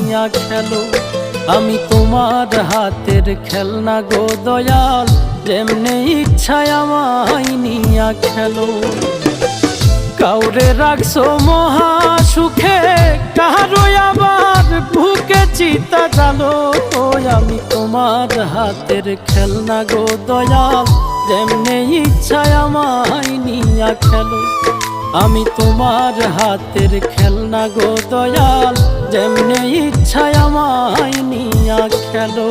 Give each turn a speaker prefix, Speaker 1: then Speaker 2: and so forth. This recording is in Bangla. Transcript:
Speaker 1: নিয়া খেলো। আমি তোমার হাতের খেলনা গো দয়াল, যেমনে ইচ্ছায় আমায় নিয়া খেলো। কাউরে রাখছো মহা সুখে, কারো আবার বুকে চিতা জালো। আমি তোমার হাতের খেলনা গো দয়াল, যেমনে ইচ্ছায় আমায় নিয়া খেলো। আমি তোমার হাতের খেলনা গো দয়াল, যেমনে ইচ্ছায় আমায় নিয়া খেলো।